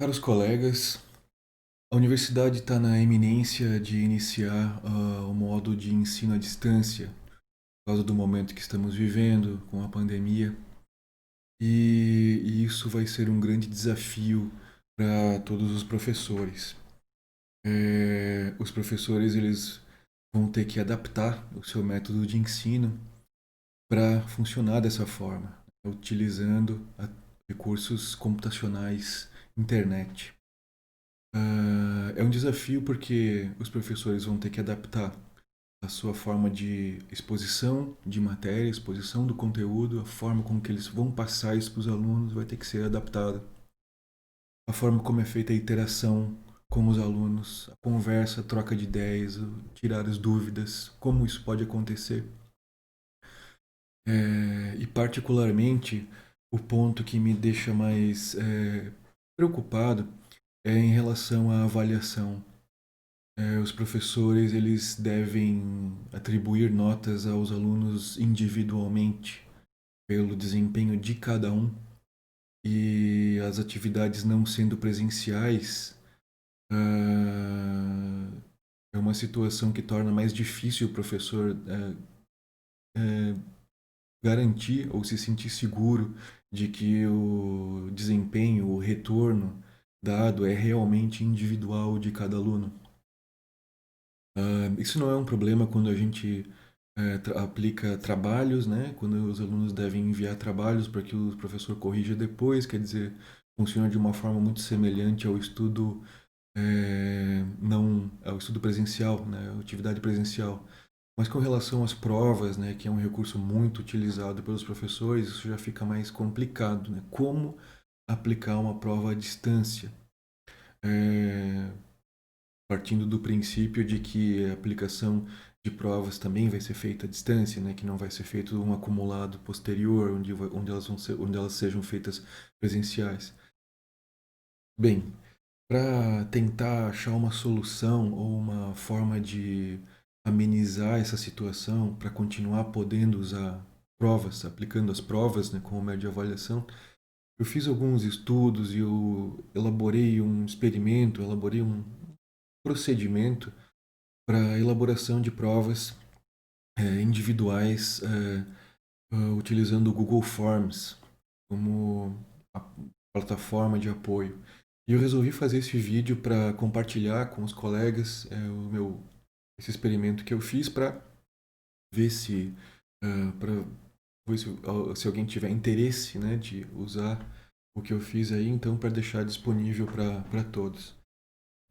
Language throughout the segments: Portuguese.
Caros colegas, a universidade está na iminência de iniciar o modo de ensino à distância, por causa do momento que estamos vivendo com a pandemia, e isso vai ser um grande desafio para todos os professores. Os professores eles vão ter que adaptar o seu método de ensino para funcionar dessa forma, utilizando recursos computacionais, internet. É um desafio porque os professores vão ter que adaptar a sua forma de exposição de matéria, exposição do conteúdo, a forma como que eles vão passar isso para os alunos vai ter que ser adaptada. A forma como é feita a interação com os alunos, a conversa, a troca de ideias, tirar as dúvidas, como isso pode acontecer. E particularmente o ponto que me deixa mais preocupado é em relação à avaliação. Os professores eles devem atribuir notas aos alunos individualmente pelo desempenho de cada um e as atividades não sendo presenciais ah, é uma situação que torna mais difícil o professor garantir ou se sentir seguro de que o desempenho, o retorno dado é realmente individual de cada aluno. Isso não é um problema quando a gente aplica trabalhos, né? Quando os alunos devem enviar trabalhos para que o professor corrija depois, quer dizer, funciona de uma forma muito semelhante ao estudo não ao estudo presencial, né? A atividade presencial. Mas com relação às provas, né, que é um recurso muito utilizado pelos professores, isso já fica mais complicado, né? Como aplicar uma prova à distância? É, partindo do princípio de que a aplicação de provas também vai ser feita à distância, né? Que não vai ser feito um acumulado posterior, onde elas sejam feitas presenciais. Bem, para tentar achar uma solução ou uma forma de amenizar essa situação, para continuar podendo usar provas, aplicando as provas, né, como médio de avaliação, eu fiz alguns estudos e eu elaborei um experimento, elaborei um procedimento para elaboração de provas individuais utilizando o Google Forms como a plataforma de apoio. E eu resolvi fazer esse vídeo para compartilhar com os colegas esse experimento que eu fiz para ver se para ver se alguém tiver interesse, né, de usar o que eu fiz aí, então para deixar disponível para todos.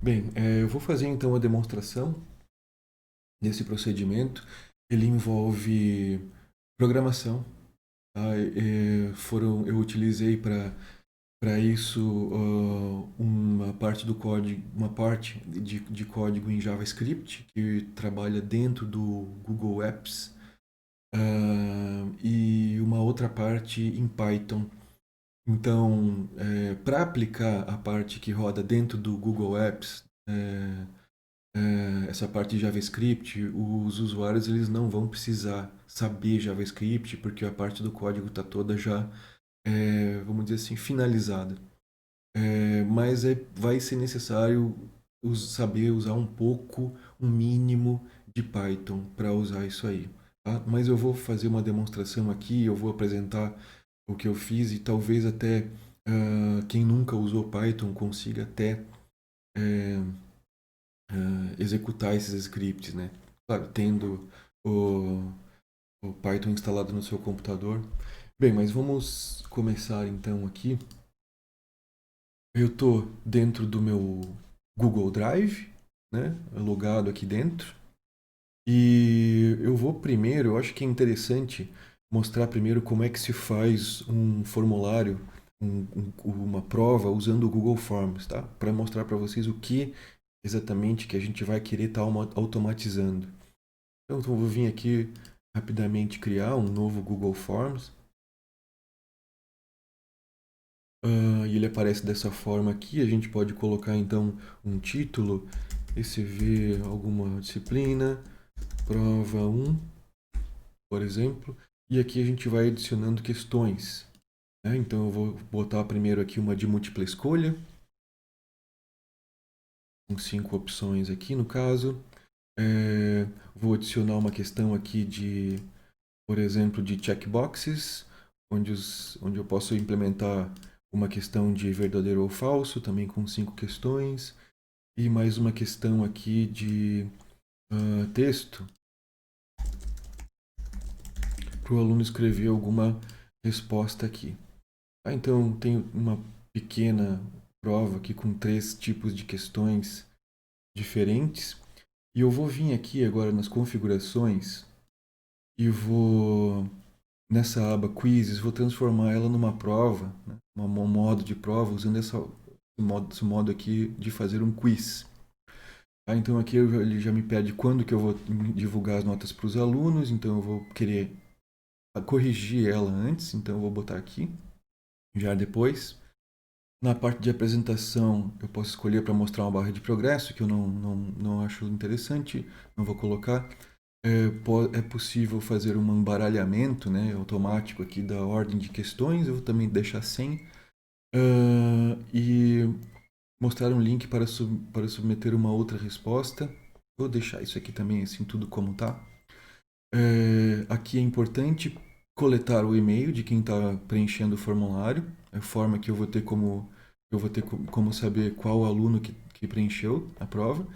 Bem, eu vou fazer então a demonstração desse procedimento. Ele envolve programação. Tá? Eu utilizei para isso uma parte do código, uma parte de código em JavaScript que trabalha dentro do Google Apps e uma outra parte em Python. Então, para aplicar a parte que roda dentro do Google Apps, essa parte de JavaScript, os usuários eles não vão precisar saber JavaScript porque a parte do código está toda já, vamos dizer assim, finalizada. Mas vai ser necessário saber usar um pouco, um mínimo de Python para usar isso aí. Tá? Mas eu vou fazer uma demonstração aqui, eu vou apresentar o que eu fiz e talvez até quem nunca usou Python consiga até eh, executar esses scripts, né? Claro, tendo o, o Python instalado no seu computador. Bem, mas vamos começar então aqui. Eu estou dentro do meu Google Drive, né? Logado aqui dentro. E eu vou primeiro, eu acho que é interessante mostrar primeiro como é que se faz um formulário, uma prova usando o Google Forms, tá? Para mostrar para vocês o que exatamente que a gente vai querer estar automatizando. Então, eu vou vir aqui rapidamente criar um novo Google Forms. E ele aparece dessa forma aqui. A gente pode colocar então um título, ECV alguma disciplina, prova 1, por exemplo. E aqui a gente vai adicionando questões. Né? Então eu vou botar primeiro aqui uma de múltipla escolha. com 5 opções aqui no caso. Vou adicionar uma questão aqui de, por exemplo, de checkboxes, onde eu posso implementar uma questão de verdadeiro ou falso, também com 5 questões, e mais uma questão aqui de texto, para o aluno escrever alguma resposta aqui. Então, tenho uma pequena prova aqui com 3 tipos de questões diferentes, e eu vou vir aqui agora nas configurações e vou nessa aba Quizzes, vou transformar ela numa prova, né? Um modo de prova, usando esse modo aqui de fazer um quiz. Então aqui ele já me pede quando que eu vou divulgar as notas para os alunos, então eu vou querer corrigir ela antes, então eu vou botar aqui, já depois. Na parte de apresentação, eu posso escolher para mostrar uma barra de progresso, que eu não acho interessante, não vou colocar. É possível fazer um embaralhamento, né, automático aqui da ordem de questões, eu vou também deixar sem. E mostrar um link para submeter uma outra resposta. Vou deixar isso aqui também, assim, tudo como tá. Aqui é importante coletar o e-mail de quem está preenchendo o formulário, a forma que eu vou ter como saber qual aluno que preencheu a prova.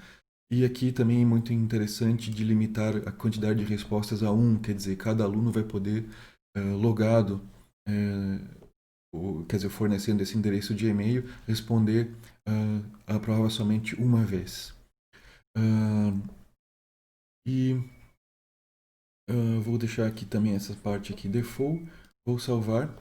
E aqui também é muito interessante de limitar a quantidade de respostas a um, quer dizer, cada aluno vai poder, logado, quer dizer, fornecendo esse endereço de e-mail, responder a prova somente uma vez. E vou deixar aqui também essa parte aqui default, vou salvar.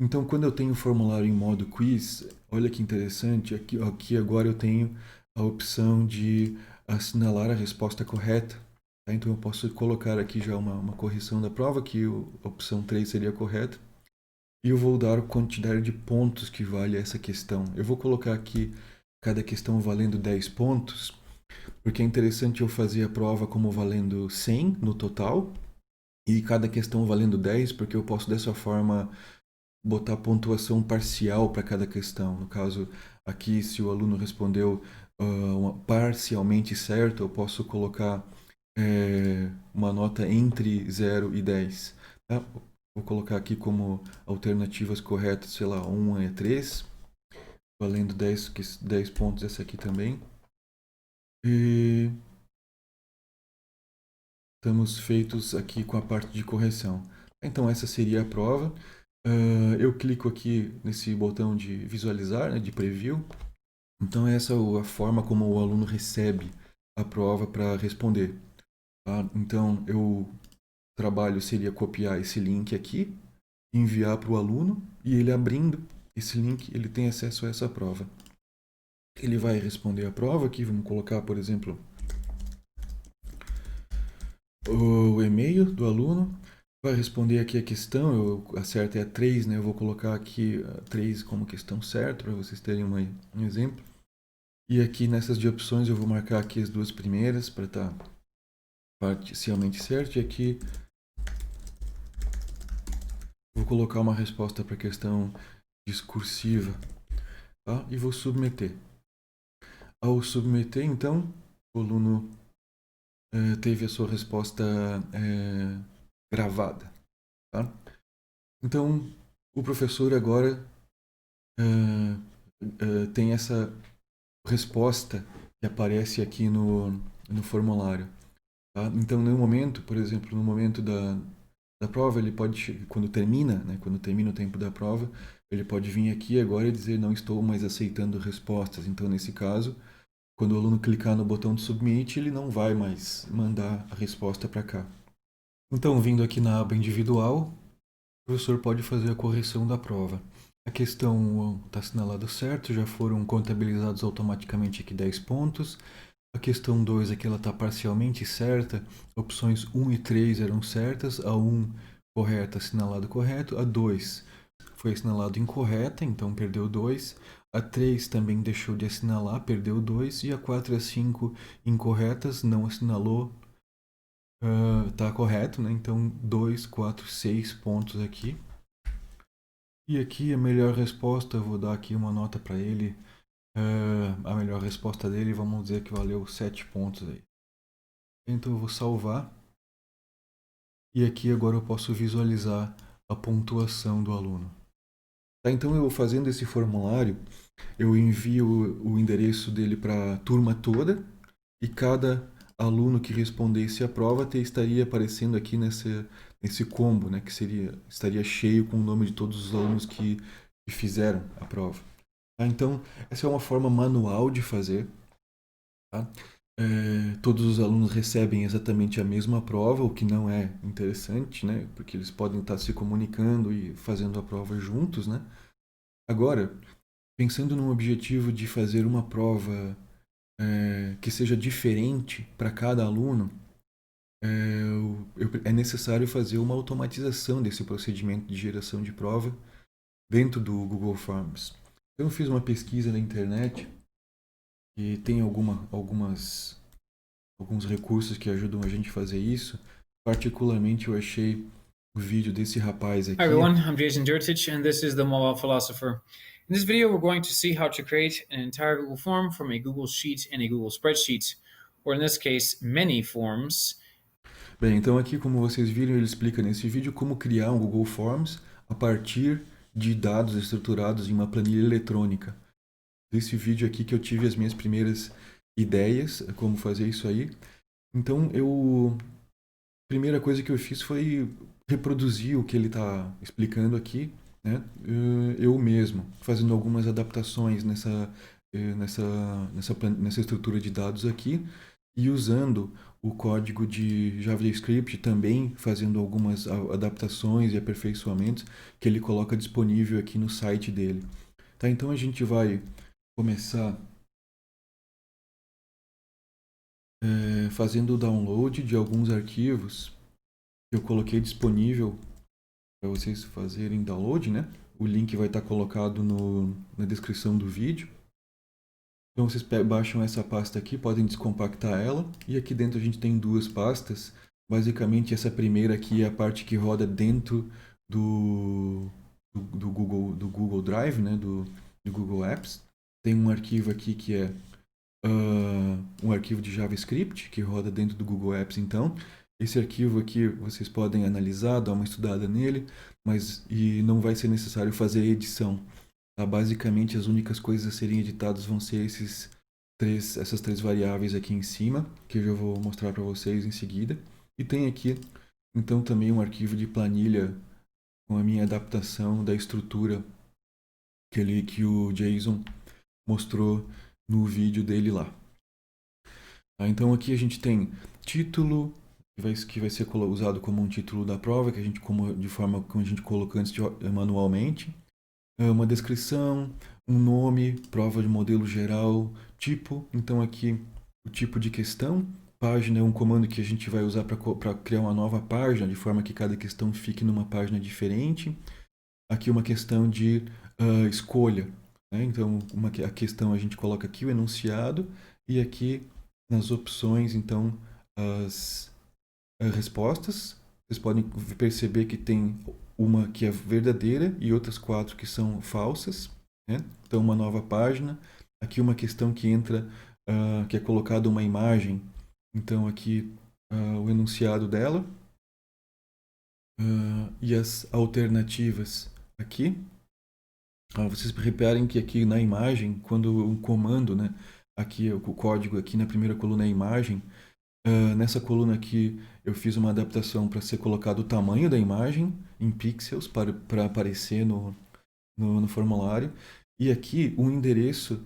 Então, quando eu tenho o formulário em modo quiz, olha que interessante, aqui agora eu tenho a opção de assinalar a resposta correta. Tá? Então, eu posso colocar aqui já uma correção da prova, que a opção 3 seria correta. E eu vou dar a quantidade de pontos que vale essa questão. Eu vou colocar aqui cada questão valendo 10 pontos, porque é interessante eu fazer a prova como valendo 100 no total, e cada questão valendo 10, porque eu posso dessa forma botar pontuação parcial para cada questão. No caso, aqui, se o aluno respondeu parcialmente certo, eu posso colocar uma nota entre 0 e 10. Tá? Vou colocar aqui como alternativas corretas, sei lá, 1 é 3, valendo 10 pontos essa aqui também. E estamos feitos aqui com a parte de correção. Então essa seria a prova. Eu clico aqui nesse botão de visualizar, né, de preview. Então essa é a forma como o aluno recebe a prova para responder. Tá? Então o trabalho seria copiar esse link aqui, enviar para o aluno, e ele abrindo esse link, ele tem acesso a essa prova. Ele vai responder a prova aqui, vamos colocar, por exemplo, o e-mail do aluno, vai responder aqui a questão, a certa é a 3, né? Eu vou colocar aqui a 3 como questão certa, para vocês terem um exemplo. E aqui nessas de opções eu vou marcar aqui as duas primeiras, para estar parcialmente certo, e aqui vou colocar uma resposta para a questão discursiva, tá? E vou submeter. Ao submeter, então, o aluno teve a sua resposta gravada. Tá? Então, o professor agora tem essa resposta que aparece aqui no formulário. Tá? Então, no momento, por exemplo, no momento da prova, ele pode, quando termina, né, quando termina o tempo da prova, ele pode vir aqui agora e dizer não estou mais aceitando respostas. Então, nesse caso, quando o aluno clicar no botão de submit, ele não vai mais mandar a resposta para cá. Então, vindo aqui na aba individual, o professor pode fazer a correção da prova. A questão está assinalada certo, já foram contabilizados automaticamente aqui 10 pontos. A questão 2 aqui ela está parcialmente certa, opções 1 e 3 eram certas, a 1 correta, assinalado correto, a 2 foi assinalado incorreta, então perdeu 2, a 3 também deixou de assinalar, perdeu 2, e a 4 e a 5 incorretas, não assinalou, está correto, né? Então 2, 4, 6 pontos aqui. E aqui a melhor resposta, eu vou dar aqui uma nota para ele a melhor resposta dele, vamos dizer que valeu 7 pontos aí. Então eu vou salvar. E aqui agora eu posso visualizar a pontuação do aluno. Tá, então eu fazendo esse formulário, eu envio o endereço dele para a turma toda e cada aluno que respondesse a prova estaria aparecendo aqui nesse combo, né, que estaria cheio com o nome de todos os alunos que fizeram a prova. Tá, então, essa é uma forma manual de fazer. Tá? Todos os alunos recebem exatamente a mesma prova, o que não é interessante, né? Porque eles podem estar se comunicando e fazendo a prova juntos, né? Agora, pensando no objetivo de fazer uma prova que seja diferente para cada aluno, é necessário fazer uma automatização desse procedimento de geração de prova dentro do Google Forms. Então, eu fiz uma pesquisa na internet e tem alguns recursos que ajudam a gente a fazer isso. Particularmente, eu achei o vídeo desse rapaz Hi aqui. everyone, I'm Jason Durtich, and this is the Mobile Philosopher. In this video, we're going to see how to create an entire Google form from a Google Sheet and a Google Spreadsheet, or in this case, many forms. Bem, então aqui, como vocês viram, ele explica nesse vídeo como criar um Google Forms a partir de dados estruturados em uma planilha eletrônica. Desse vídeo aqui que eu tive as minhas primeiras ideias, como fazer isso aí. Então, a primeira coisa que eu fiz foi reproduzir o que ele está explicando aqui, né? Eu mesmo, fazendo algumas adaptações nessa estrutura de dados aqui e usando o código de JavaScript também, fazendo algumas adaptações e aperfeiçoamentos que ele coloca disponível aqui no site dele. Tá, então a gente vai começar fazendo o download de alguns arquivos que eu coloquei disponível para vocês fazerem download, né? O link vai estar colocado na descrição do vídeo. Então vocês baixam essa pasta aqui, podem descompactar ela. E aqui dentro a gente tem duas pastas. Basicamente essa primeira aqui é a parte que roda dentro do Google Drive, né? Do Google Apps. Tem um arquivo aqui que é um arquivo de JavaScript que roda dentro do Google Apps, então. Esse arquivo aqui vocês podem analisar, dar uma estudada nele, mas não vai ser necessário fazer edição. Tá? Basicamente, as únicas coisas a serem editadas vão ser essas três variáveis aqui em cima, que eu já vou mostrar para vocês em seguida. E tem aqui, então, também um arquivo de planilha com a minha adaptação da estrutura que o Jason mostrou no vídeo dele lá. Tá? Então aqui a gente tem título, que vai ser usado como um título da prova, de forma como a gente colocou antes manualmente. Uma descrição, um nome, prova de modelo geral, tipo. Então aqui o tipo de questão. Página é um comando que a gente vai usar para criar uma nova página, de forma que cada questão fique numa página diferente. Aqui uma questão de escolha. Né? Então a questão a gente coloca aqui o enunciado e aqui nas opções, então, as respostas. Vocês podem perceber que tem uma que é verdadeira e outras 4 que são falsas. Né? Então, uma nova página. Aqui uma questão que entra, que é colocada uma imagem. Então, aqui o enunciado dela. E as alternativas aqui. Vocês reparem que aqui na imagem, quando um comando, né, aqui o código aqui na primeira coluna é a imagem, nessa coluna aqui eu fiz uma adaptação para ser colocado o tamanho da imagem em pixels para aparecer no formulário. E aqui um endereço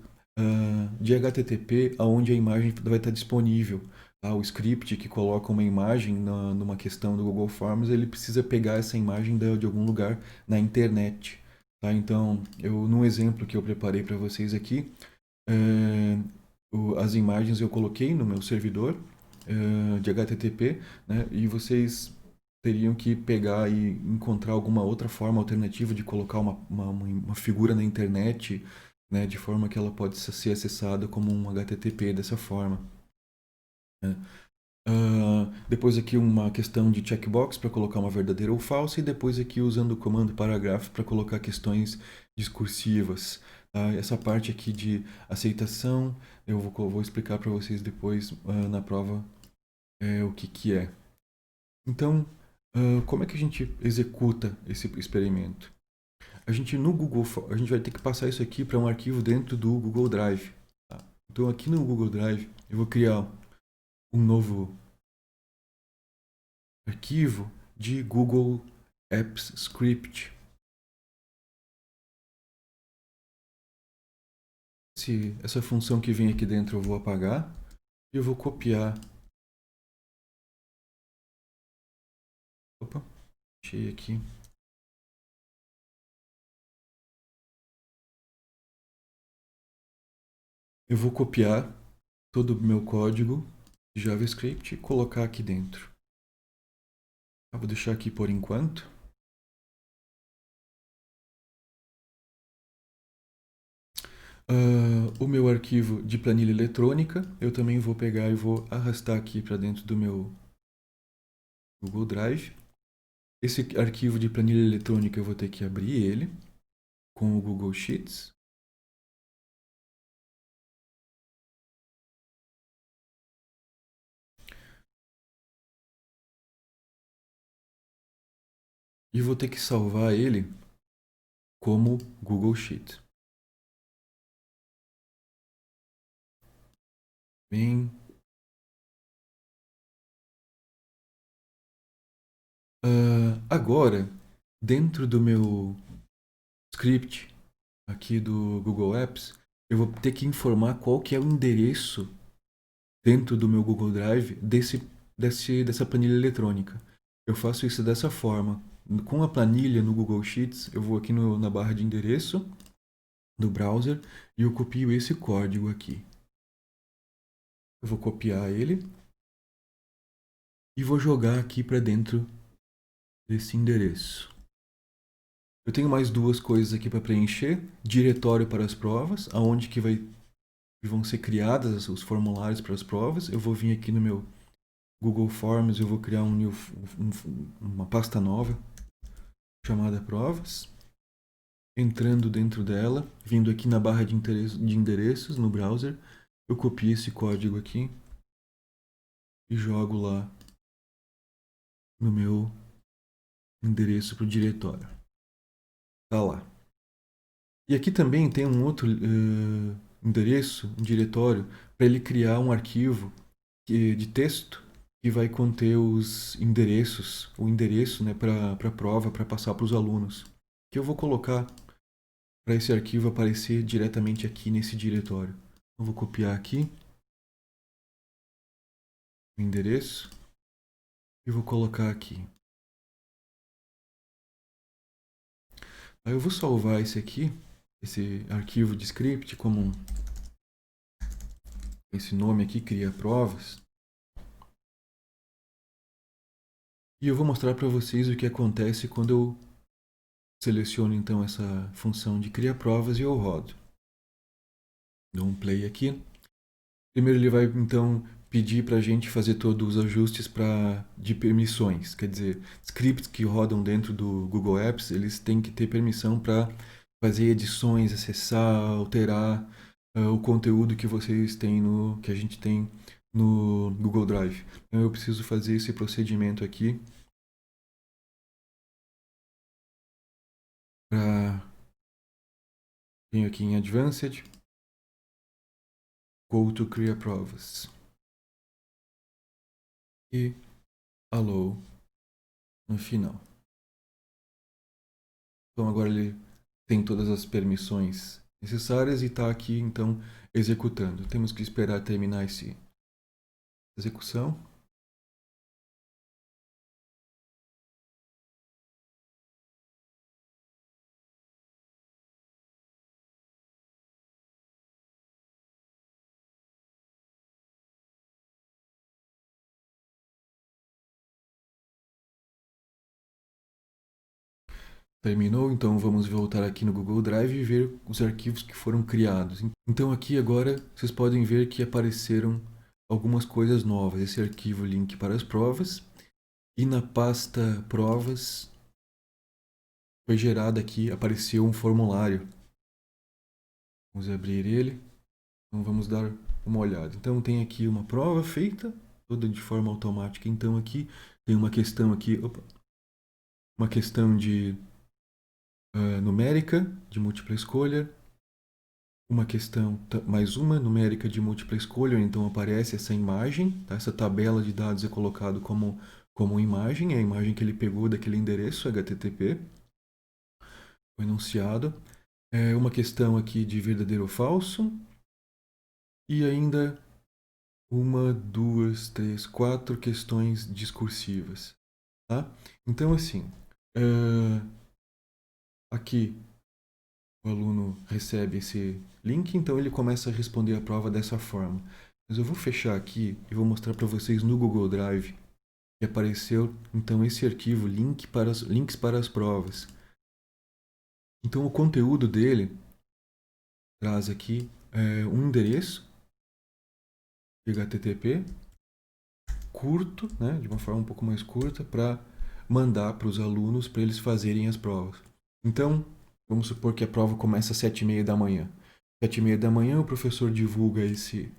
de HTTP onde a imagem vai estar disponível. Tá? O script que coloca uma imagem numa questão do Google Forms, ele precisa pegar essa imagem de algum lugar na internet. Tá? Então, num exemplo que eu preparei para vocês aqui, as imagens eu coloquei no meu servidor de HTTP, né? E vocês teriam que pegar e encontrar alguma outra forma alternativa de colocar uma figura na internet, né? De forma que ela pode ser acessada como um HTTP dessa forma. Né? Depois aqui uma questão de checkbox para colocar uma verdadeira ou falsa, e depois aqui usando o comando parágrafo para colocar questões discursivas. Tá? Essa parte aqui de aceitação eu vou explicar para vocês depois na prova o que é. Então, como é que a gente executa esse experimento? A gente no Google, a gente vai ter que passar isso aqui para um arquivo dentro do Google Drive. Tá? Então aqui no Google Drive eu vou criar um novo arquivo de Google Apps Script. Essa função que vem aqui dentro eu vou apagar e eu vou copiar. Opa, achei aqui. Eu vou copiar todo o meu código de JavaScript e colocar aqui dentro. Vou deixar aqui por enquanto. O meu arquivo de planilha eletrônica eu também vou pegar e vou arrastar aqui para dentro do meu Google Drive. Esse arquivo de planilha eletrônica eu vou ter que abrir ele com o Google Sheets. E vou ter que salvar ele como Google Sheet. Bem, agora, dentro do meu script aqui do Google Apps, eu vou ter que informar qual que é o endereço dentro do meu Google Drive dessa planilha eletrônica. Eu faço isso dessa forma. Com a planilha no Google Sheets, eu vou aqui na barra de endereço do browser e eu copio esse código aqui. Eu vou copiar ele e vou jogar aqui para dentro desse endereço. Eu tenho mais duas coisas aqui para preencher. Diretório para as provas, aonde que vão ser criadas os formulários para as provas. Eu vou vir aqui no meu Google Forms, eu vou criar uma pasta nova chamada provas. Entrando dentro dela, vindo aqui na barra de endereços no browser, eu copio esse código aqui e jogo lá no meu endereço para o diretório. Tá lá. E aqui também tem um outro endereço, um diretório, para ele criar um arquivo de texto que vai conter os endereços, o endereço, né, para a prova, para passar para os alunos. Que eu vou colocar para esse arquivo aparecer diretamente aqui nesse diretório. Eu vou copiar aqui o endereço e vou colocar aqui. Aí eu vou salvar esse aqui, esse arquivo de script, como esse nome aqui, cria provas. E eu vou mostrar para vocês o que acontece quando eu seleciono então essa função de criar provas e eu rodo. Dou um play aqui. Primeiro ele vai então pedir para a gente fazer todos os ajustes de permissões. Quer dizer, scripts que rodam dentro do Google Apps, eles têm que ter permissão para fazer edições, acessar, alterar o conteúdo que vocês têm que a gente tem no Google Drive. Então eu preciso fazer esse procedimento aqui venho aqui em Advanced, Go to Create Provas e Allow no final. Então agora ele tem todas as permissões necessárias e está aqui então executando. Temos que esperar terminar essa execução. Terminou, então vamos voltar aqui no Google Drive e ver os arquivos que foram criados. Então aqui agora vocês podem ver que apareceram algumas coisas novas. Esse arquivo link para as provas. E na pasta provas foi gerado aqui, apareceu um formulário. Vamos abrir ele. Então vamos dar uma olhada. Então tem aqui uma prova feita, toda de forma automática. Então aqui tem uma questão aqui, uma questão de numérica, de múltipla escolha. Uma questão, mais uma numérica de múltipla escolha, então aparece essa imagem, tá? Essa tabela de dados é colocado como imagem, é a imagem que ele pegou daquele endereço HTTP, o enunciado. Uma questão aqui de verdadeiro ou falso, e ainda uma, duas, três, quatro questões discursivas, tá? Então assim, aqui o aluno recebe esse link, então ele começa a responder a prova dessa forma. Mas eu vou fechar aqui e vou mostrar para vocês no Google Drive que apareceu então esse arquivo links para as provas. Então o conteúdo dele traz aqui um endereço de HTTP curto, né, de uma forma um pouco mais curta, para mandar para os alunos para eles fazerem as provas. Então, vamos supor que a prova começa às 7h30 da manhã. 7h30 da manhã o professor divulga esse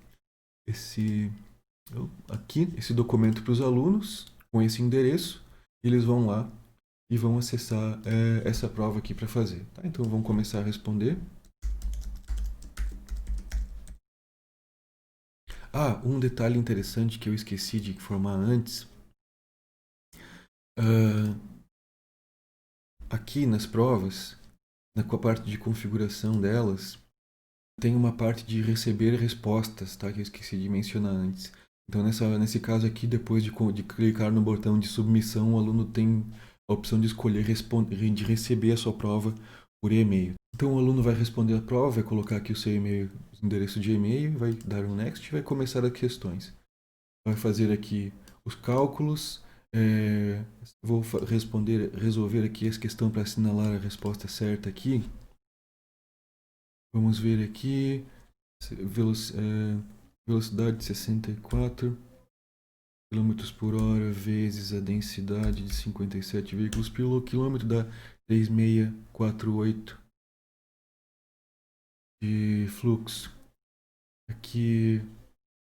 documento para os alunos com esse endereço. E eles vão lá e vão acessar essa prova aqui para fazer. Tá? Então vamos começar a responder. Um detalhe interessante que eu esqueci de informar antes. Aqui nas provas, com a parte de configuração delas, tem uma parte de receber respostas, tá? Que eu esqueci de mencionar antes. Então, nesse caso aqui, depois de clicar no botão de submissão, o aluno tem a opção de escolher de receber a sua prova por e-mail. Então, o aluno vai responder a prova, vai colocar aqui o seu e-mail, o endereço de e-mail, vai dar um next e vai começar as questões. Vai fazer aqui os cálculos. Vou resolver aqui essa questão para assinalar a resposta certa aqui. Vamos ver aqui. Velocidade de 64 km por hora vezes a densidade de 57 veículos por quilômetro dá 3.648 de fluxo. Aqui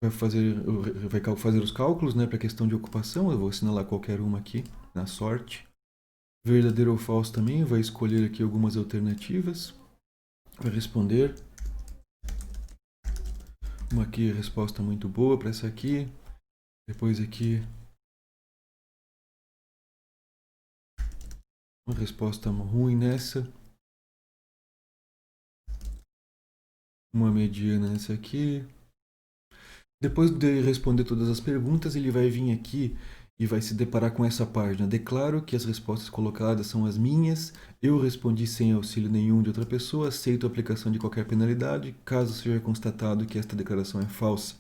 vai fazer os cálculos, né, para a questão de ocupação. Eu vou assinalar qualquer uma aqui, na sorte. Verdadeiro ou falso também, vai escolher aqui algumas alternativas. Vai responder. Uma aqui, resposta muito boa para essa aqui. Depois aqui, uma resposta ruim nessa. Uma mediana nessa aqui. Depois de responder todas as perguntas, ele vai vir aqui e vai se deparar com essa página. Declaro que as respostas colocadas são as minhas. Eu respondi sem auxílio nenhum de outra pessoa. Aceito a aplicação de qualquer penalidade, caso seja constatado que esta declaração é falsa.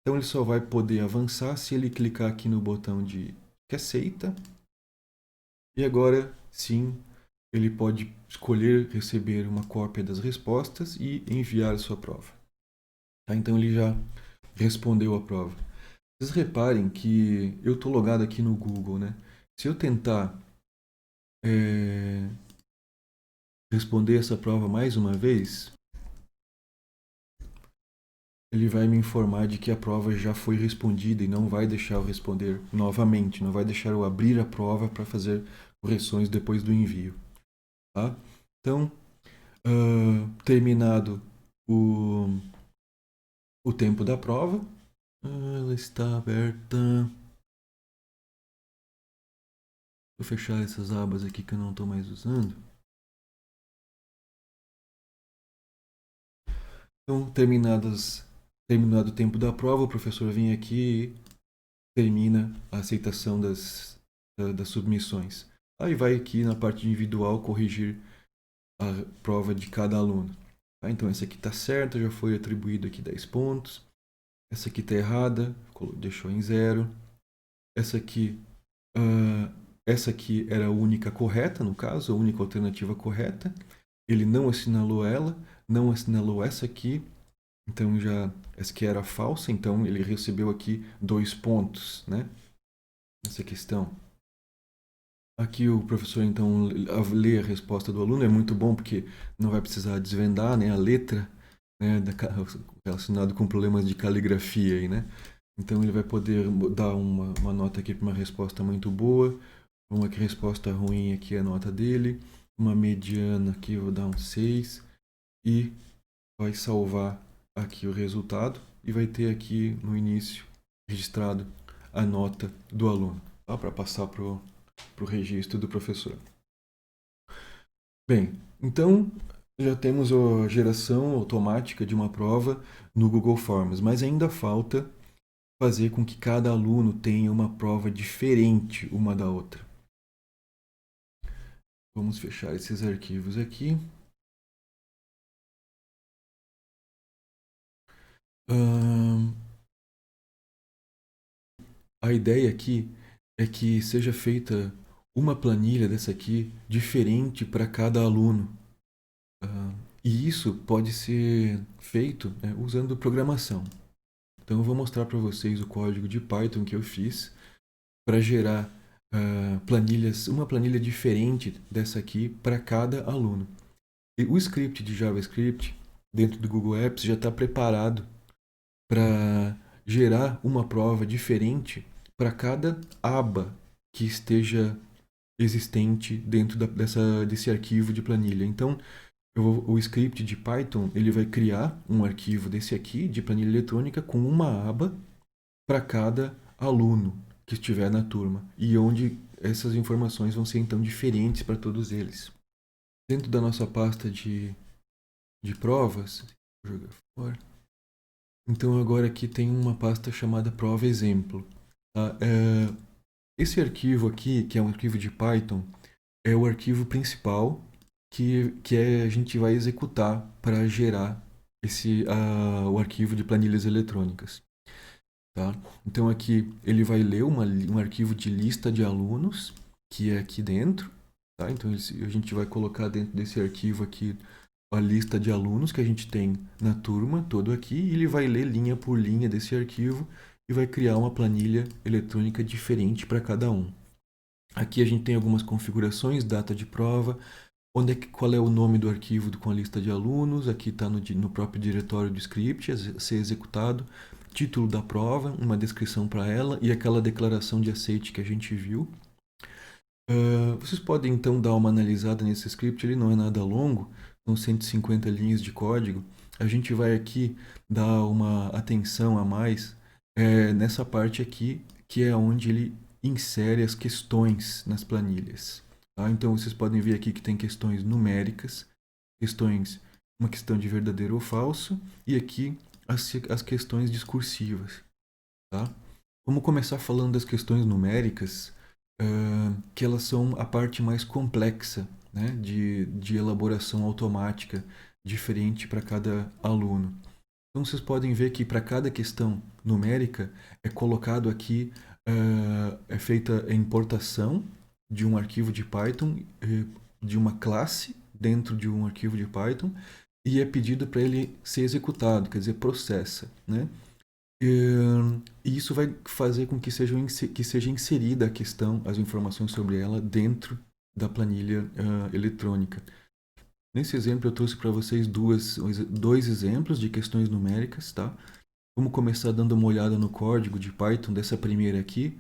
Então ele só vai poder avançar se ele clicar aqui no botão de que aceita. E agora sim, ele pode escolher receber uma cópia das respostas e enviar a sua prova. Tá? Então ele já respondeu a prova. Vocês reparem que eu estou logado aqui no Google, né? Se eu tentar responder essa prova mais uma vez, ele vai me informar de que a prova já foi respondida e não vai deixar eu responder novamente, não vai deixar eu abrir a prova para fazer correções depois do envio. Tá? Então, terminado o tempo da prova, ela está aberta. Vou fechar essas abas aqui que eu não estou mais usando. Então, terminado o tempo da prova, o professor vem aqui e termina a aceitação das submissões. Aí vai aqui na parte individual corrigir a prova de cada aluno. Tá? Então essa aqui está certa, já foi atribuído aqui 10 pontos. Essa aqui está errada, deixou em 0. Essa aqui era a única correta, no caso, a única alternativa correta. Ele não assinalou ela, não assinalou essa aqui Então já essa aqui era falsa, então ele recebeu aqui 2 pontos, né? Essa questão. Aqui o professor então lê a resposta do aluno, é muito bom porque não vai precisar desvendar, né, a letra, né, relacionado com problemas de caligrafia aí, né? Então ele vai poder dar uma nota aqui para uma resposta muito boa, uma resposta ruim aqui é a nota dele, uma mediana aqui eu vou dar um 6 e vai salvar aqui o resultado e vai ter aqui no início registrado a nota do aluno, tá? Para passar para o registro do professor. Bem, então já temos a geração automática de uma prova no Google Forms, mas ainda falta fazer com que cada aluno tenha uma prova diferente uma da outra. Vamos fechar esses arquivos aqui. A ideia aqui é que seja feita uma planilha dessa aqui diferente para cada aluno. E isso pode ser feito usando programação. Então eu vou mostrar para vocês o código de Python que eu fiz para gerar uma planilha diferente dessa aqui para cada aluno. E o script de JavaScript dentro do Google Apps já está preparado para gerar uma prova diferente para cada aba que esteja existente dentro desse arquivo de planilha. Então, o script de Python ele vai criar um arquivo desse aqui de planilha eletrônica com uma aba para cada aluno que estiver na turma e onde essas informações vão ser então diferentes para todos eles. Dentro da nossa pasta de provas, vou jogar fora. Então agora aqui tem uma pasta chamada prova exemplo. Tá? Esse arquivo aqui, que é um arquivo de Python, é o arquivo principal que a gente vai executar para gerar o arquivo de planilhas eletrônicas. Tá? Então aqui ele vai ler um arquivo de lista de alunos, que é aqui dentro. Tá? Então a gente vai colocar dentro desse arquivo aqui a lista de alunos que a gente tem na turma, todo aqui, e ele vai ler linha por linha desse arquivo e vai criar uma planilha eletrônica diferente para cada um. Aqui a gente tem algumas configurações, data de prova, qual é o nome do arquivo com a lista de alunos, aqui está no próprio diretório do script a ser executado, título da prova, uma descrição para ela e aquela declaração de aceite que a gente viu. Vocês podem então dar uma analisada nesse script, ele não é nada longo, são 150 linhas de código. A gente vai aqui dar uma atenção a mais nessa parte aqui, que é onde ele insere as questões nas planilhas. Tá? Então vocês podem ver aqui que tem questões numéricas, uma questão de verdadeiro ou falso, e aqui as questões discursivas. Tá? Vamos começar falando das questões numéricas, que elas são a parte mais complexa, né, de elaboração automática, diferente para cada aluno. Então vocês podem ver que para cada questão numérica é colocado aqui, é feita a importação de um arquivo de Python, de uma classe dentro de um arquivo de Python, e é pedido para ele ser executado, quer dizer, processa, né? E isso vai fazer com que seja inserida a questão, as informações sobre ela dentro da planilha eletrônica. Nesse exemplo eu trouxe para vocês dois exemplos de questões numéricas, tá? Vamos começar dando uma olhada no código de Python dessa primeira aqui.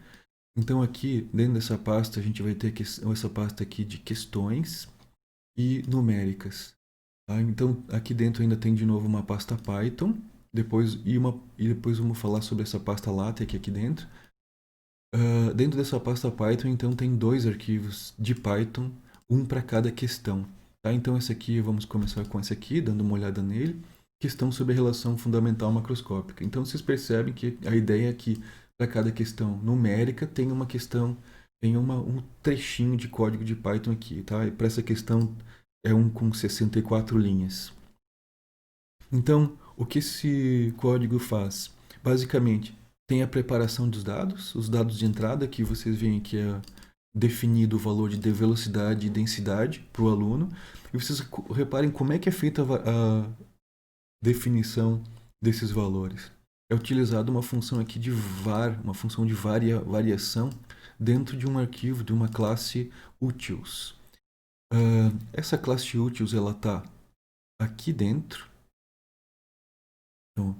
Então aqui, dentro dessa pasta, a gente vai ter essa pasta aqui de questões e numéricas. Tá? Então aqui dentro ainda tem de novo uma pasta Python, depois vamos falar sobre essa pasta LaTeX aqui dentro. Dentro dessa pasta Python, então, tem dois arquivos de Python, um para cada questão. Tá? Então, esse aqui, vamos começar com esse aqui, dando uma olhada nele. Questão sobre a relação fundamental macroscópica. Então, vocês percebem que a ideia é que para cada questão numérica tem uma questão, tem um trechinho de código de Python aqui. Tá? E para essa questão é um com 64 linhas. Então, o que esse código faz? Basicamente, tem a preparação dos dados, os dados de entrada, que vocês veem que é definido o valor de velocidade e densidade para o aluno. E vocês reparem como é que é feita a definição desses valores. É utilizada uma função aqui de var, uma função de variação dentro de um arquivo de uma classe utils. Essa classe utils ela está aqui dentro, então,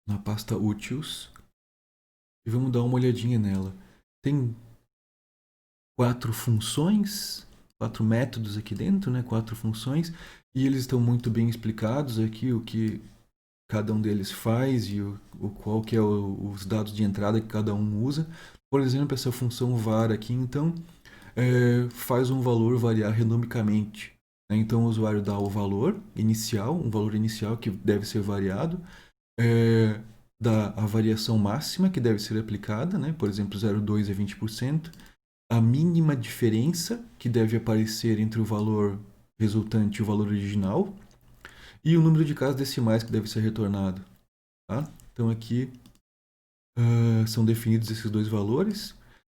na pasta utils, e vamos dar uma olhadinha nela. Tem 4 funções, 4 métodos aqui dentro, né? 4 funções, e eles estão muito bem explicados aqui, o que cada um deles faz e qual que é os dados de entrada que cada um usa. Por exemplo, essa função var aqui, então, faz um valor variar randomicamente. Né? Então, o usuário dá o valor inicial, um valor inicial que deve ser variado, dá a variação máxima que deve ser aplicada, né? Por exemplo, 0,2 é 20%, a mínima diferença que deve aparecer entre o valor resultante e o valor original, e o número de casas decimais que deve ser retornado. Tá? Então aqui são definidos esses dois valores.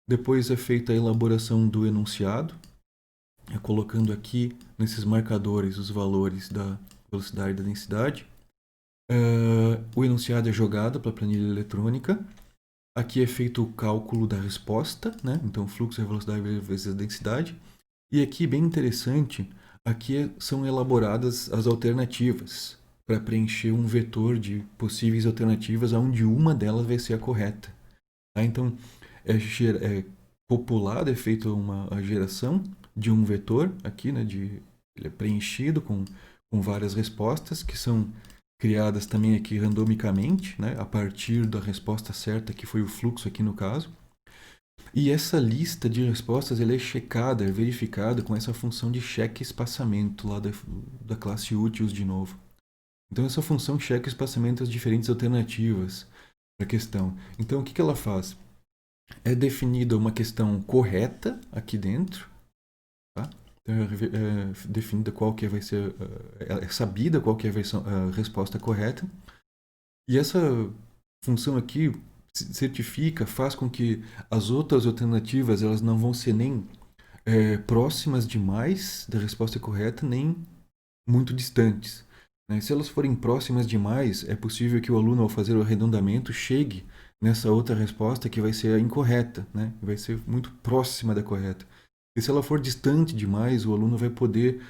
Depois é feita a elaboração do enunciado, colocando aqui nesses marcadores os valores da velocidade e da densidade. O enunciado é jogado para a planilha eletrônica. Aqui é feito o cálculo da resposta, né? Então fluxo é a velocidade vezes a densidade. E aqui, bem interessante, aqui são elaboradas as alternativas para preencher um vetor de possíveis alternativas, onde uma delas vai ser a correta. Tá? Então, é populado, é feita a geração de um vetor aqui, né, ele é preenchido com várias respostas que são criadas também aqui randomicamente, né, a partir da resposta certa, que foi o fluxo aqui no caso. E essa lista de respostas ela é checada, é verificada com essa função de cheque espaçamento lá da classe utils de novo. Então essa função checa o espaçamento das diferentes alternativas para a questão. Então o que ela faz? É definida uma questão correta aqui dentro, tá? Então é definida qual que vai ser, é sabida qual que é a resposta correta. E essa função aqui certifica, faz com que as outras alternativas elas não vão ser nem próximas demais da resposta correta, nem muito distantes. Né? Se elas forem próximas demais, é possível que o aluno, ao fazer o arredondamento, chegue nessa outra resposta que vai ser a incorreta, né? Vai ser muito próxima da correta. E se ela for distante demais, o aluno vai poder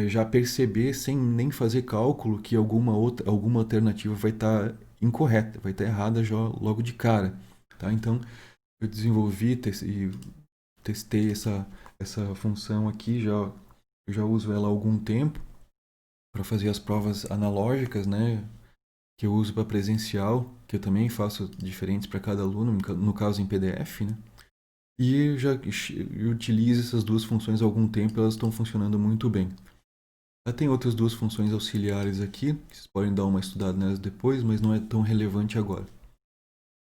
já perceber, sem nem fazer cálculo, que alguma alternativa vai estar incorreta, vai estar errada já logo de cara. Tá? Então, eu desenvolvi e testei essa função aqui, eu já uso ela há algum tempo para fazer as provas analógicas, né? Que eu uso para presencial, que eu também faço diferentes para cada aluno, no caso em PDF, né? E eu utilizo essas duas funções há algum tempo, elas estão funcionando muito bem. Já tem outras duas funções auxiliares aqui, vocês podem dar uma estudada nelas depois, mas não é tão relevante agora.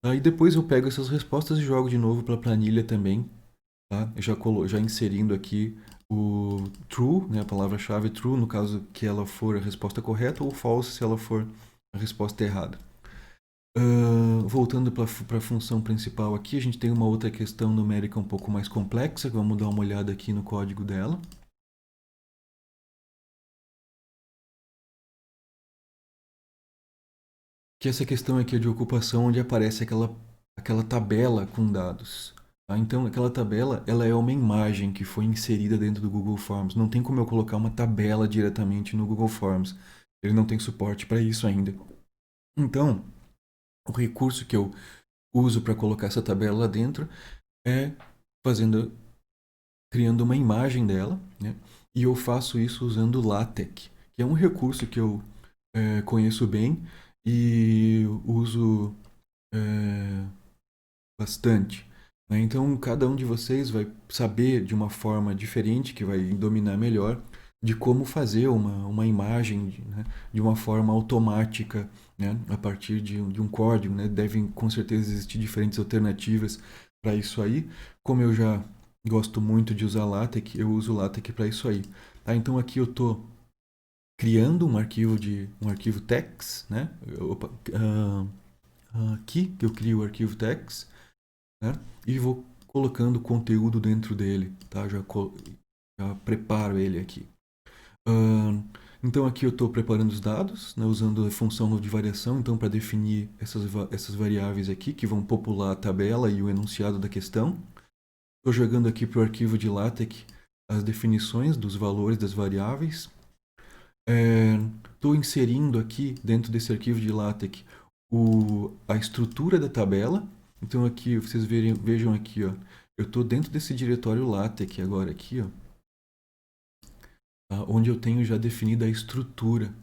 Aí depois eu pego essas respostas e jogo de novo para a planilha também, tá? Já inserindo aqui o true, né, a palavra-chave true, no caso que ela for a resposta correta, ou false se ela for a resposta errada. Voltando para a função principal aqui, a gente tem uma outra questão numérica um pouco mais complexa, vamos dar uma olhada aqui no código dela. Que essa questão aqui é de ocupação, onde aparece aquela tabela com dados. Tá? Então, aquela tabela ela é uma imagem que foi inserida dentro do Google Forms. Não tem como eu colocar uma tabela diretamente no Google Forms. Ele não tem suporte para isso ainda. Então, o recurso que eu uso para colocar essa tabela lá dentro é criando uma imagem dela, né? E eu faço isso usando o LaTeX, que é um recurso que eu conheço bem e uso bastante. Né? Então, cada um de vocês vai saber de uma forma diferente, que vai dominar melhor, de como fazer uma imagem né? De uma forma automática, né? A partir de um código. Né? Devem, com certeza, existir diferentes alternativas para isso aí. Como eu já gosto muito de usar LaTeX, eu uso LaTeX para isso aí. Tá? Então, aqui eu estou criando um arquivo text, né? Aqui que eu crio o arquivo text, né? E vou colocando conteúdo dentro dele, tá? Já preparo ele aqui. Então aqui eu estou preparando os dados, né, usando a função de variação, então para definir essas variáveis aqui que vão popular a tabela e o enunciado da questão. Estou jogando aqui para o arquivo de LaTeX as definições dos valores das variáveis. Estou inserindo aqui dentro desse arquivo de LaTeX a estrutura da tabela. Então aqui vocês vejam aqui, ó, eu estou dentro desse diretório LaTeX agora aqui, ó, onde eu tenho já definida a estrutura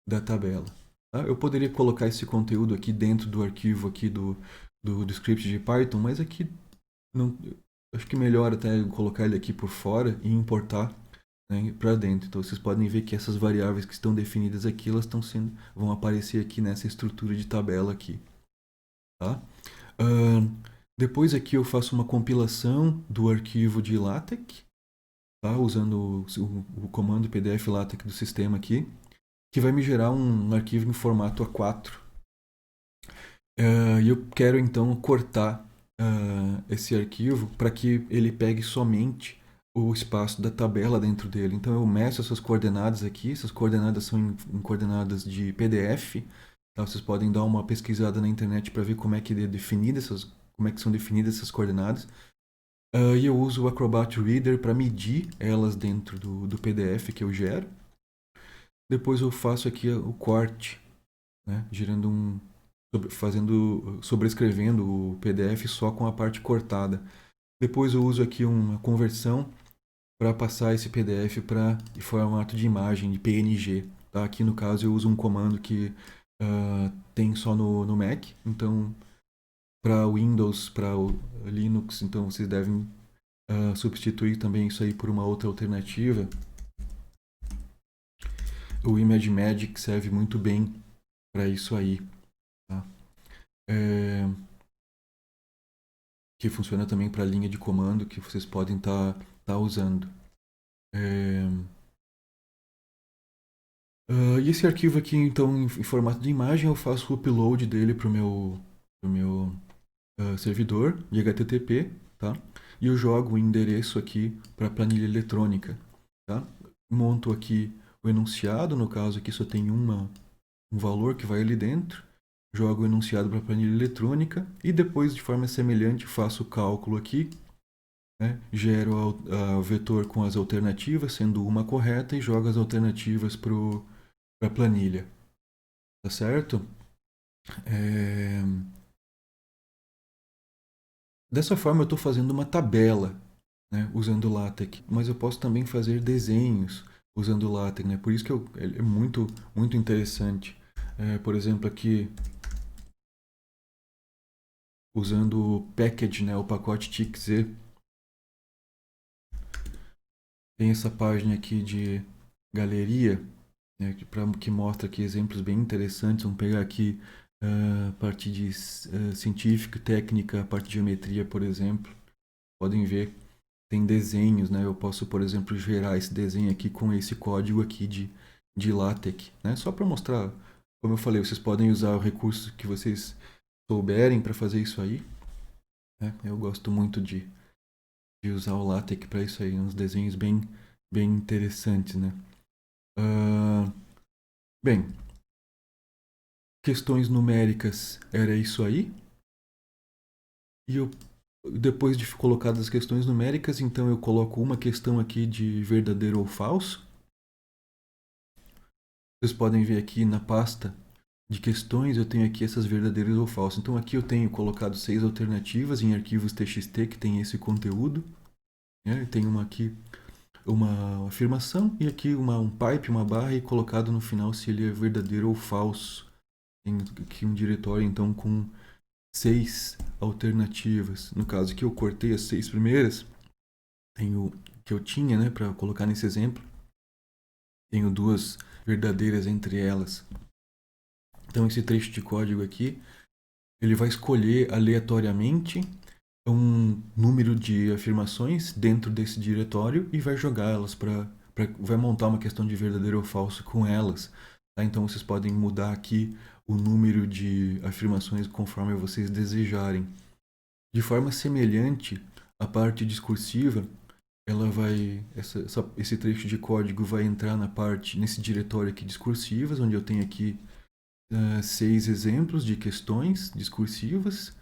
da tabela. Tá? Eu poderia colocar esse conteúdo aqui dentro do arquivo aqui do script de Python, mas aqui não, acho que melhor até colocar ele aqui por fora e importar, né, para dentro. Então vocês podem ver que essas variáveis que estão definidas aqui, elas vão aparecer aqui nessa estrutura de tabela aqui. Tá? Depois aqui eu faço uma compilação do arquivo de LaTeX, tá? Usando o comando PDF LaTeX do sistema aqui, que vai me gerar um arquivo em formato A4. E eu quero então cortar esse arquivo para que ele pegue somente o espaço da tabela dentro dele. Então eu meço essas coordenadas aqui, essas coordenadas são em coordenadas de PDF. Tá? Vocês podem dar uma pesquisada na internet para ver como é que são definidas essas coordenadas. E eu uso o Acrobat Reader para medir elas dentro do PDF que eu gero. Depois eu faço aqui o corte, né? Sobrescrevendo o PDF só com a parte cortada. Depois eu uso aqui uma conversão para passar esse PDF para formato de imagem, de PNG. Tá? Aqui no caso eu uso um comando que tem só no Mac. Então, para Windows, para o Linux, então vocês devem substituir também isso aí por uma outra alternativa. O ImageMagick serve muito bem para isso aí. Tá? Que funciona também para a linha de comando que vocês podem estar usando. E esse arquivo aqui, então, em formato de imagem, eu faço o upload dele para o meu servidor de HTTP, tá? E eu jogo o endereço aqui para a planilha eletrônica, tá? Monto aqui o enunciado, no caso aqui só tem um valor que vai ali dentro, jogo o enunciado para a planilha eletrônica e depois, de forma semelhante, faço o cálculo aqui, né? Gero o vetor com as alternativas, sendo uma correta, e jogo as alternativas para a planilha. Tá certo? Dessa forma eu estou fazendo uma tabela, né, usando o LaTeX, mas eu posso também fazer desenhos usando o LaTeX, né? Por isso que é muito, muito interessante. Por exemplo, aqui usando o package, né, o pacote TXZ, tem essa página aqui de galeria, né, que mostra aqui exemplos bem interessantes. Vamos pegar aqui a parte de científica, técnica, a parte de geometria, por exemplo. Podem ver, tem desenhos, né? Eu posso, por exemplo, gerar esse desenho aqui com esse código aqui de LaTeX, né? Só para mostrar, como eu falei, vocês podem usar o recurso que vocês souberem para fazer isso aí, né? Eu gosto muito de usar o LaTeX para isso aí, uns desenhos bem interessantes, né? Bem, questões numéricas era isso aí. E depois de colocadas as questões numéricas, então eu coloco uma questão aqui de verdadeiro ou falso. Vocês podem ver aqui na pasta de questões, eu tenho aqui essas verdadeiras ou falsas. Então aqui eu tenho colocado 6 alternativas em arquivos TXT que tem esse conteúdo. Né? Tem aqui uma afirmação e aqui um pipe, uma barra, e colocado no final se ele é verdadeiro ou falso. Tem aqui um diretório então com 6 alternativas. No caso aqui eu cortei as 6 primeiras. Tenho que eu tinha, né, para colocar nesse exemplo. Tenho 2 verdadeiras entre elas. Então esse trecho de código aqui, ele vai escolher aleatoriamente um número de afirmações dentro desse diretório e vai jogá-las vai montar uma questão de verdadeiro ou falso com elas. Tá? Então vocês podem mudar aqui o número de afirmações conforme vocês desejarem. De forma semelhante, a parte discursiva, ela vai, esse trecho de código vai entrar nesse diretório aqui discursivas, onde eu tenho aqui 6 exemplos de questões discursivas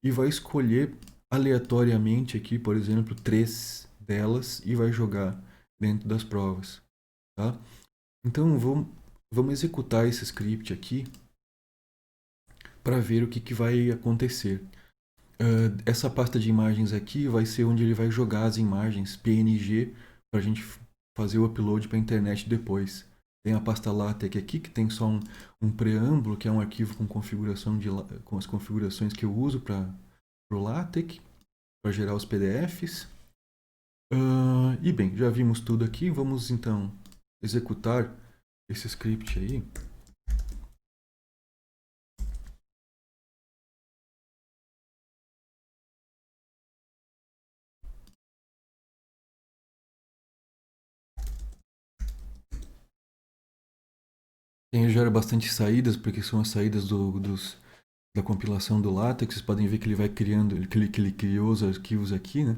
e vai escolher aleatoriamente aqui, por exemplo, 3 delas e vai jogar dentro das provas, tá? Então vamos executar esse script aqui para ver o que vai acontecer. Essa pasta de imagens aqui vai ser onde ele vai jogar as imagens PNG para a gente fazer o upload para a internet depois. Tem a pasta LaTeX aqui que tem só um preâmbulo, que é um arquivo com configuração com as configurações que eu uso para o LaTeX, para gerar os PDFs. E bem, já vimos tudo aqui, vamos então executar esse script aí. Ele gera bastante saídas, porque são as saídas da compilação do LaTeX. Vocês podem ver que ele vai criando, que ele criou os arquivos aqui, né?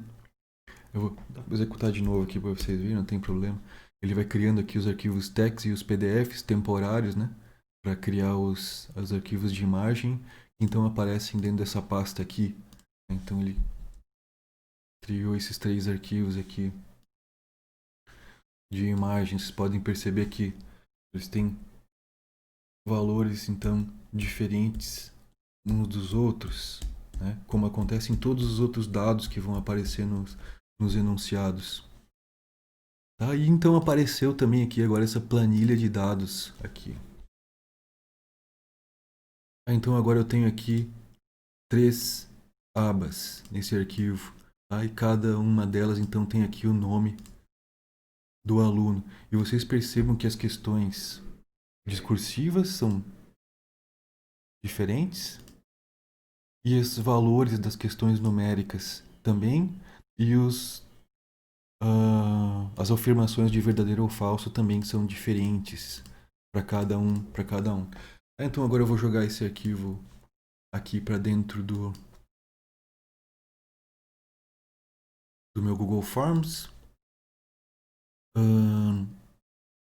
Eu vou executar de novo aqui para vocês verem, não tem problema. Ele vai criando aqui os arquivos TeX e os PDFs temporários, né? Para criar os arquivos de imagem, que então aparecem dentro dessa pasta aqui. Então ele criou esses 3 arquivos aqui de imagens. Vocês podem perceber que eles têm valores então diferentes uns dos outros, né? Como acontece em todos os outros dados que vão aparecer nos enunciados. Tá? E então apareceu também aqui agora essa planilha de dados aqui. Então agora eu tenho aqui 3 abas nesse arquivo. Tá? E cada uma delas então tem aqui o nome do aluno. E vocês percebam que as questões discursivas são diferentes e os valores das questões numéricas também, e as afirmações de verdadeiro ou falso também são diferentes para cada um. Então agora eu vou jogar esse arquivo aqui para dentro do meu Google Forms.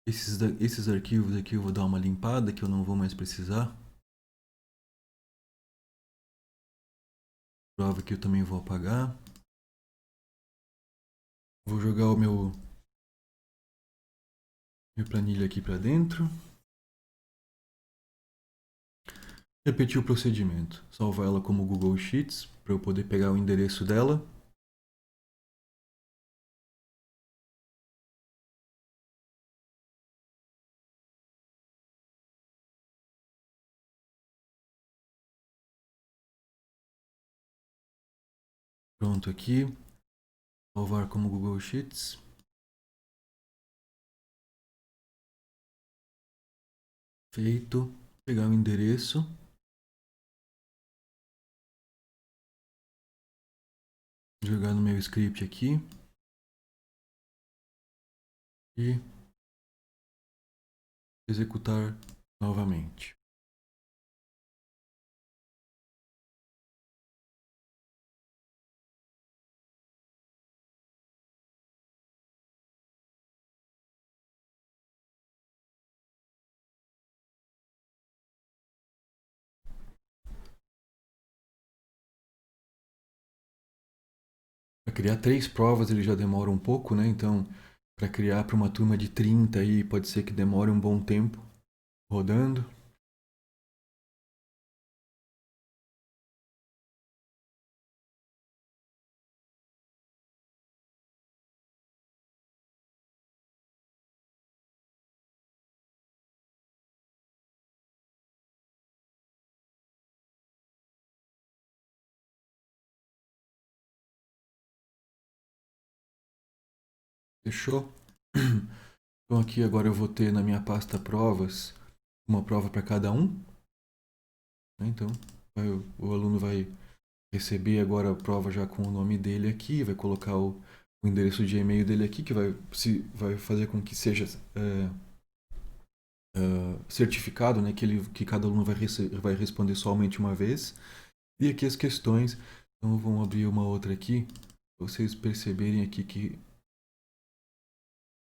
Esses arquivos aqui eu vou dar uma limpada, que eu não vou mais precisar. Prova que eu também vou apagar. Vou jogar o minha planilha aqui para dentro. Repetir o procedimento. Salvar ela como Google Sheets para eu poder pegar o endereço dela. Pronto aqui. Salvar como Google Sheets. Feito. Pegar o endereço. Jogar no meu script aqui. E executar novamente. Para criar 3 provas ele já demora um pouco, né? Então, para criar para uma turma de 30 aí, pode ser que demore um bom tempo rodando. Fechou? Então aqui agora eu vou ter na minha pasta provas uma prova para cada um. Então, o aluno vai receber agora a prova já com o nome dele aqui, vai colocar o endereço de e-mail dele aqui, que vai fazer com que seja certificado, né, que cada aluno vai responder somente uma vez. E aqui as questões. Então vamos abrir uma outra aqui, para vocês perceberem aqui que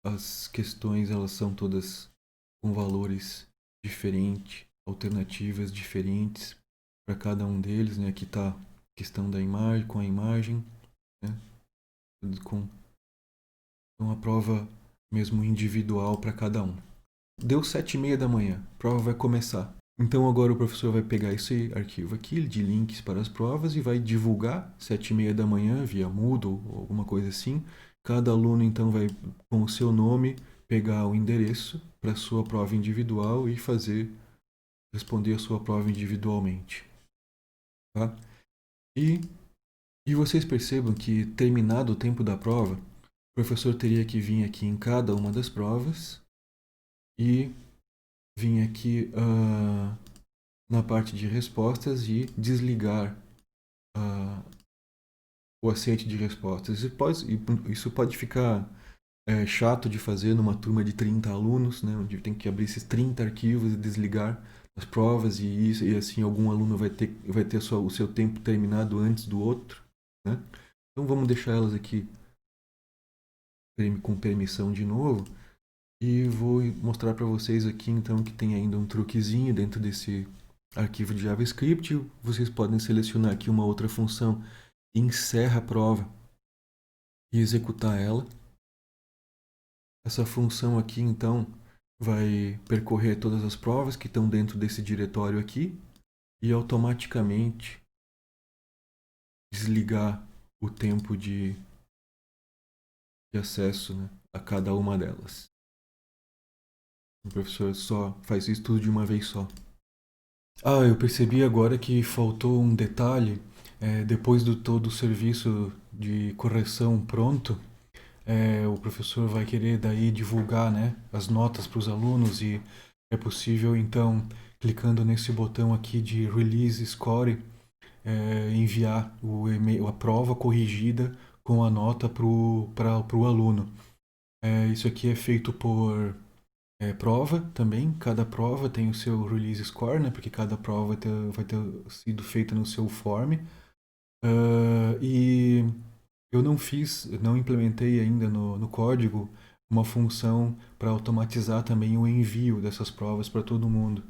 as questões elas são todas com valores diferentes, alternativas diferentes para cada um deles, né? Aqui está a questão da imagem, com a imagem, né? Tudo com uma prova mesmo individual para cada um. Deu 7h30 da manhã, a prova vai começar. Então agora o professor vai pegar esse arquivo aqui de links para as provas e vai divulgar 7h30 da manhã via Moodle ou alguma coisa assim. Cada aluno então vai, com o seu nome, pegar o endereço para a sua prova individual e responder a sua prova individualmente. Tá? E vocês percebam que, terminado o tempo da prova, o professor teria que vir aqui em cada uma das provas e vir aqui na parte de respostas e desligar o aceite de respostas. Isso pode ficar chato de fazer numa turma de 30 alunos, né, onde tem que abrir esses 30 arquivos e desligar as provas e assim algum aluno vai ter o seu tempo terminado antes do outro, né? Então vamos deixar elas aqui com permissão de novo e vou mostrar para vocês aqui então que tem ainda um truquezinho dentro desse arquivo de JavaScript. Vocês podem selecionar aqui uma outra função, encerra a prova e executar ela. Essa função aqui então vai percorrer todas as provas que estão dentro desse diretório aqui e automaticamente desligar o tempo de acesso, né, a cada uma delas. O professor só faz isso tudo de uma vez só. Eu percebi agora que faltou um detalhe. Depois do todo o serviço de correção pronto, o professor vai querer daí divulgar, né, as notas para os alunos e é possível então, clicando nesse botão aqui de Release Score, enviar a prova corrigida com a nota para o aluno. Isso aqui é feito por prova também. Cada prova tem o seu Release Score, né, porque cada prova vai ter sido feita no seu form. E eu não implementei ainda no código uma função para automatizar também o envio dessas provas para todo mundo.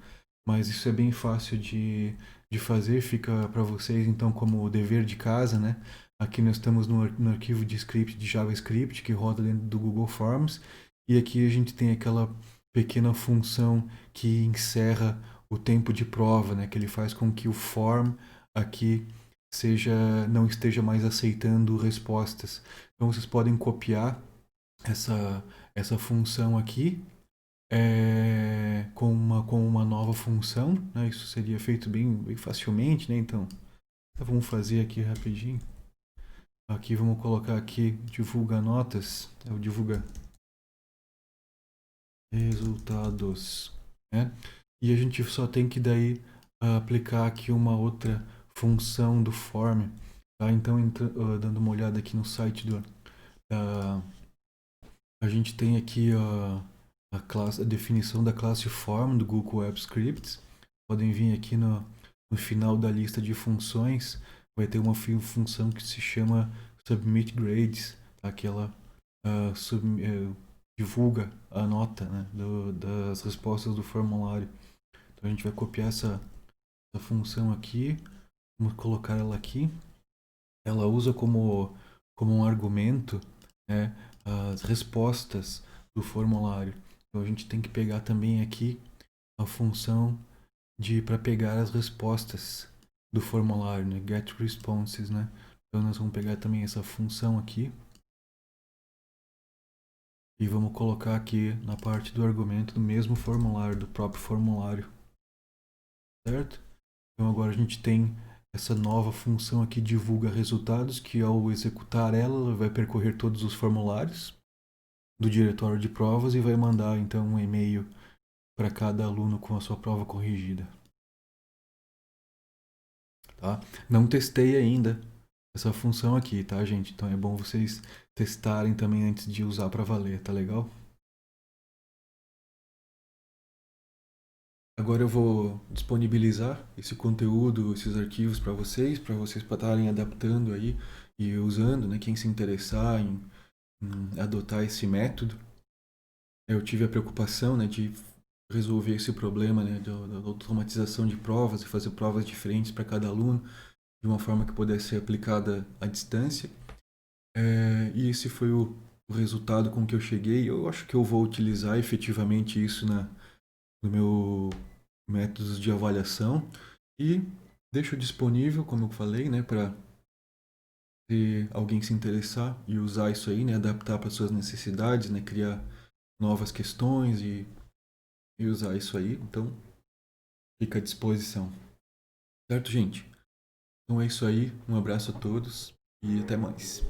Mas isso é bem fácil de fazer, fica para vocês então como dever de casa, né? Aqui nós estamos no arquivo de script de JavaScript que roda dentro do Google Forms e aqui a gente tem aquela pequena função que encerra o tempo de prova, né? Que ele faz com que o form aqui não esteja mais aceitando respostas. Então vocês podem copiar essa função aqui com uma nova função, né? Isso seria feito bem facilmente, né? Então vamos fazer aqui rapidinho. Aqui vamos colocar aqui divulga notas, o divulga resultados, né? E a gente só tem que daí aplicar aqui uma outra função do form, tá? Então dando uma olhada aqui no site a gente tem aqui a definição da classe form do Google Apps Scripts. Podem vir aqui no final da lista de funções, vai ter uma função que se chama submit grades, tá? Que ela divulga a nota, né, das respostas do formulário. Então a gente vai copiar essa função aqui, vamos colocar ela aqui. Ela usa como um argumento, né, as respostas do formulário. Então a gente tem que pegar também aqui a função para pegar as respostas do formulário, né, get responses, né? Então nós vamos pegar também essa função aqui e vamos colocar aqui na parte do argumento do mesmo formulário, do próprio formulário, certo? Então agora a gente tem essa nova função aqui, divulga resultados, que ao executar ela vai percorrer todos os formulários do diretório de provas e vai mandar então um e-mail para cada aluno com a sua prova corrigida. Tá? Não testei ainda essa função aqui, tá, gente? Então é bom vocês testarem também antes de usar para valer, tá legal? Agora eu vou disponibilizar esse conteúdo, esses arquivos para vocês estarem adaptando aí e usando, né? Quem se interessar em adotar esse método. eu tive a preocupação, né, de resolver esse problema, né, da automatização de provas e fazer provas diferentes para cada aluno, de uma forma que pudesse ser aplicada à distância. E esse foi o resultado com que eu cheguei. Eu acho que eu vou utilizar efetivamente isso no meu métodos de avaliação e deixo disponível, como eu falei, né, para se alguém se interessar e usar isso aí, né, adaptar para suas necessidades, né, criar novas questões e usar isso aí. Então, fica à disposição. Certo, gente? Então é isso aí. Um abraço a todos e até mais.